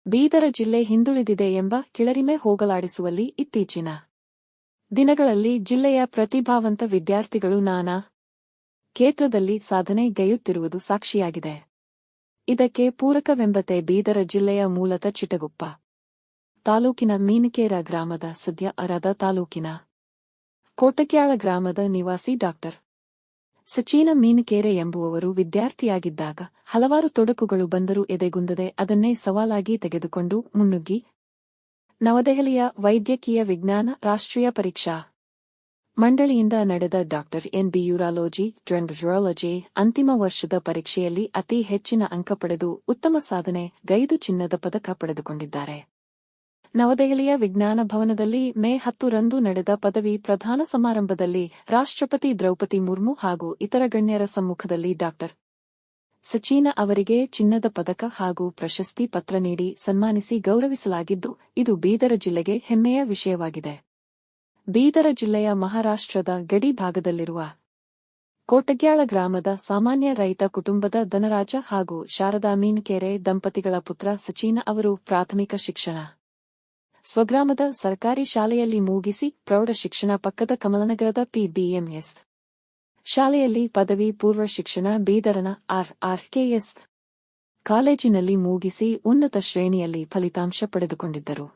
ಬೀದರ ಜಿಲ್ಲೆ ಹಿಂದುಳಿದಿದೆ ಎಂಬ ಕಿಳರಿಮೆ ಹೋಗಲಾಡಿಸುವಲ್ಲಿ ಇತ್ತೀಚಿನ ದಿನಗಳಲ್ಲಿ ಜಿಲ್ಲೆಯ ಪ್ರತಿಭಾವಂತ ವಿದ್ಯಾರ್ಥಿಗಳು ನಾನಾ ಕ್ಷೇತ್ರದಲ್ಲಿ ಸಾಧನೆ ಗೈಯುತ್ತಿರುವುದು ಸಾಕ್ಷಿಯಾಗಿದೆ. ಇದಕ್ಕೆ ಪೂರಕವೆಂಬಂತೆ ಬೀದರ ಜಿಲ್ಲೆಯ ಮೂಲತಃ ಚಿಟಗುಪ್ಪ ತಾಲೂಕಿನ ಮೀನಕೇರ ಗ್ರಾಮದ ಸದ್ಯ ಅರದ ತಾಲೂಕಿನ ಕೋಟಕ್ಯಾಳ ಗ್ರಾಮದ ನಿವಾಸಿ ಡಾ. ಸಚಿನ ಮೀನಕೇರೆ ಎಂಬುವವರು ವಿದ್ಯಾರ್ಥಿಯಾಗಿದ್ದಾಗ ಹಲವಾರು ತೊಡಕುಗಳು ಬಂದರೂ ಎದೆಗುಂದದೆ ಅದನ್ನೇ ಸವಾಲಾಗಿ ತೆಗೆದುಕೊಂಡು ಮುನ್ನುಗ್ಗಿ ನವದೆಹಲಿಯ ವೈದ್ಯಕೀಯ ವಿಜ್ಞಾನ ರಾಷ್ಟ್ರೀಯ ಪರೀಕ್ಷಾ ಮಂಡಳಿಯಿಂದ ನಡೆದ ಡಾ. ಎನ್.ಬಿ. ಯೂರಾಲಜಿ ಅಂತಿಮ ವರ್ಷದ ಪರೀಕ್ಷೆಯಲ್ಲಿ ಅತಿ ಹೆಚ್ಚಿನ ಅಂಕ ಪಡೆದು ಉತ್ತಮ ಸಾಧನೆ ಗೈದು ಚಿನ್ನದ ಪದಕ ಪಡೆದುಕೊಂಡಿದ್ದಾರೆ. ನವದೆಹಲಿಯ ವಿಜ್ಞಾನ ಭವನದಲ್ಲಿ ಮೇ 10 ರಂದು ನಡೆದ ಪದವಿ ಪ್ರದಾನ ಸಮಾರಂಭದಲ್ಲಿ ರಾಷ್ಟ್ರಪತಿ ದ್ರೌಪದಿ ಮುರ್ಮು ಹಾಗೂ ಇತರ ಗಣ್ಯರ ಸಮ್ಮುಖದಲ್ಲಿ ಡಾ. ಸಚಿನ ಅವರಿಗೆ ಚಿನ್ನದ ಪದಕ ಹಾಗೂ ಪ್ರಶಸ್ತಿ ಪತ್ರ ನೀಡಿ ಸನ್ಮಾನಿಸಿ ಗೌರವಿಸಲಾಗಿದ್ದು, ಇದು ಬೀದರ ಜಿಲ್ಲೆಗೆ ಹೆಮ್ಮೆಯ ವಿಷಯವಾಗಿದೆ. ಬೀದರ ಜಿಲ್ಲೆಯ ಮಹಾರಾಷ್ಟ್ರದ ಗಡಿ ಭಾಗದಲ್ಲಿರುವ ಕೋಟಗ್ಯಾಳ ಗ್ರಾಮದ ಸಾಮಾನ್ಯ ರೈತ ಕುಟುಂಬದ ಧನರಾಜ ಹಾಗೂ ಶಾರದಾ ಮೀನಕೇರೆ ದಂಪತಿಗಳ ಪುತ್ರ ಸಚಿನ ಅವರು ಪ್ರಾಥಮಿಕ ಶಿಕ್ಷಣ ಸ್ವಗ್ರಾಮದ ಸರ್ಕಾರಿ ಶಾಲೆಯಲ್ಲಿ ಮುಗಿಸಿ ಪ್ರೌಢ ಶಿಕ್ಷಣ ಪಕ್ಕದ ಕಮಲನಗರದ ಪಿ.ಬಿ.ಎಂ.ಎಸ್. ಶಾಲೆಯಲ್ಲಿ ಪದವಿ ಪೂರ್ವ ಶಿಕ್ಷಣ ಬೀದರನ ಆರ್.ಕೆ.ಎಸ್. ಕಾಲೇಜಿನಲ್ಲಿ ಮುಗಿಸಿ ಉನ್ನತ ಶ್ರೇಣಿಯಲ್ಲಿ ಫಲಿತಾಂಶ ಪಡೆದುಕೊಂಡಿದ್ದರು.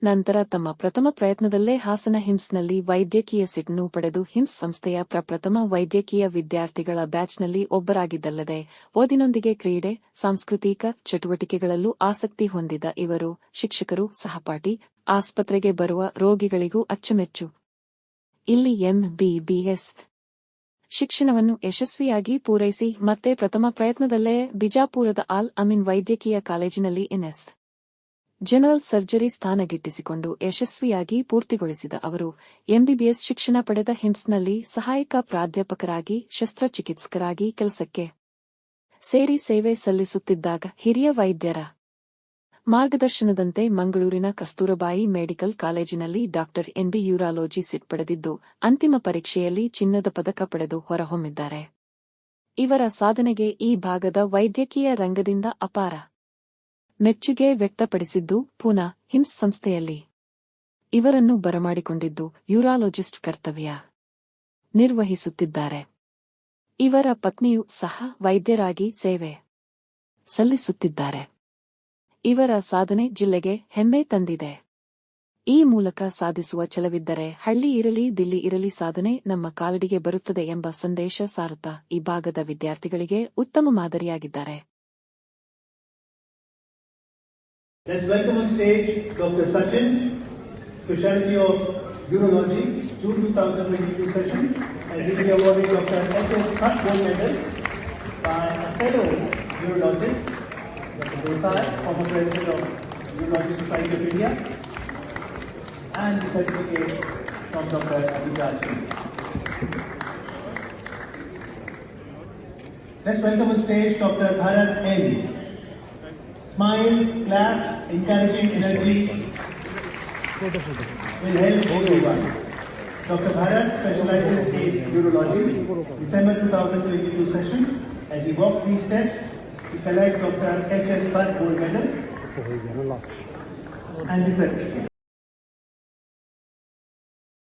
ನಂತರ ತಮ್ಮ ಪ್ರಥಮ ಪ್ರಯತ್ನದಲ್ಲೇ ಹಾಸನ ಹಿಮ್ಸ್ನಲ್ಲಿ ವೈದ್ಯಕೀಯ ಸೀಟನ್ನು ಪಡೆದು ಹಿಮ್ಸ್ ಸಂಸ್ಥೆಯ ಪ್ರಪ್ರಥಮ ವೈದ್ಯಕೀಯ ವಿದ್ಯಾರ್ಥಿಗಳ ಬ್ಯಾಚ್ನಲ್ಲಿ ಒಬ್ಬರಾಗಿದ್ದಲ್ಲದೆ ಓದಿನೊಂದಿಗೆ ಕ್ರೀಡೆ, ಸಾಂಸ್ಕೃತಿಕ ಚಟುವಟಿಕೆಗಳಲ್ಲೂ ಆಸಕ್ತಿ ಹೊಂದಿದ ಇವರು ಶಿಕ್ಷಕರು, ಸಹಪಾಠಿ, ಆಸ್ಪತ್ರೆಗೆ ಬರುವ ರೋಗಿಗಳಿಗೂ ಅಚ್ಚುಮೆಚ್ಚು. ಇಲ್ಲಿ ಎಂ.ಬಿ.ಬಿ.ಎಸ್. ಶಿಕ್ಷಣವನ್ನು ಯಶಸ್ವಿಯಾಗಿ ಪೂರೈಸಿ ಮತ್ತೆ ಪ್ರಥಮ ಪ್ರಯತ್ನದಲ್ಲೇ ಬಿಜಾಪುರದ ಆಲ್ ಅಮೀನ್ ವೈದ್ಯಕೀಯ ಕಾಲೇಜಿನಲ್ಲಿ ಎನ್.ಎಸ್. ಜನರಲ್ ಸರ್ಜರಿ ಸ್ಥಾನ ಗಿಟ್ಟಿಸಿಕೊಂಡು ಯಶಸ್ವಿಯಾಗಿ ಪೂರ್ತಿಗೊಳಿಸಿದ ಅವರು ಎಂಬಿಬಿಎಸ್ ಶಿಕ್ಷಣ ಪಡೆದ ಹಿಮ್ಸ್ನಲ್ಲಿ ಸಹಾಯಕ ಪ್ರಾಧ್ಯಾಪಕರಾಗಿ ಶಸ್ತ್ರಚಿಕಿತ್ಸಕರಾಗಿ ಕೆಲಸಕ್ಕೆ ಸೇರಿ ಸೇವೆ ಸಲ್ಲಿಸುತ್ತಿದ್ದಾಗ ಹಿರಿಯ ವೈದ್ಯರ ಮಾರ್ಗದರ್ಶನದಂತೆ ಮಂಗಳೂರಿನ ಕಸ್ತೂರಬಾಯಿ ಮೆಡಿಕಲ್ ಕಾಲೇಜಿನಲ್ಲಿ ಡಾ. ಎನ್.ಬಿ. ಯೂರಾಲಜಿ ಸೀಟ್ ಪಡೆದಿದ್ದು ಅಂತಿಮ ಪರೀಕ್ಷೆಯಲ್ಲಿ ಚಿನ್ನದ ಪದಕ ಪಡೆದು ಹೊರಹೊಮ್ಮಿದ್ದಾರೆ. ಇವರ ಸಾಧನೆಗೆ ಈ ಭಾಗದ ವೈದ್ಯಕೀಯ ರಂಗದಿಂದ ಅಪಾರ ಮೆಚ್ಚುಗೆ ವ್ಯಕ್ತಪಡಿಸಿದ್ದು ಪೂನಾ ಹಿಮ್ಸ್ ಸಂಸ್ಥೆಯಲ್ಲಿ ಇವರನ್ನು ಬರಮಾಡಿಕೊಂಡಿದ್ದು ಯೂರಾಲಜಿಸ್ಟ್ ಕರ್ತವ್ಯ ನಿರ್ವಹಿಸುತ್ತಿದ್ದಾರೆ. ಇವರ ಪತ್ನಿಯೂ ಸಹ ವೈದ್ಯರಾಗಿ ಸೇವೆ ಸಲ್ಲಿಸುತ್ತಿದ್ದಾರೆ. ಇವರ ಸಾಧನೆ ಜಿಲ್ಲೆಗೆ ಹೆಮ್ಮೆ ತಂದಿದೆ. ಈ ಮೂಲಕ ಸಾಧಿಸುವ ಛಲವಿದ್ದರೆ ಹಳ್ಳಿ ಇರಲಿ ದಿಲ್ಲಿ ಇರಲಿ ಸಾಧನೆ ನಮ್ಮ ಕಾಲಡಿಗೆ ಬರುತ್ತದೆ ಎಂಬ ಸಂದೇಶ ಸಾರುತ್ತಾ ಈ ಭಾಗದ ವಿದ್ಯಾರ್ಥಿಗಳಿಗೆ ಉತ್ತಮ ಮಾದರಿಯಾಗಿದ್ದಾರೆ. Let's welcome on stage Dr. Sachin, Specialty of Urology, June 2022 session, as he will be awarded Dr. H.S. Bhatt Gold Medal by a fellow urologist, Dr. Desai, former President of Urology Society of India, and the certificate from Dr. Abhijat. Let's welcome on stage Dr. Bharat N. Smiles, claps, encouraging energy will help everyone. Dr. Bharat specializes in urology. December 2022 session, as he walks these steps, he collects Dr. H.S. Bhatt Gold Medal and the certificate.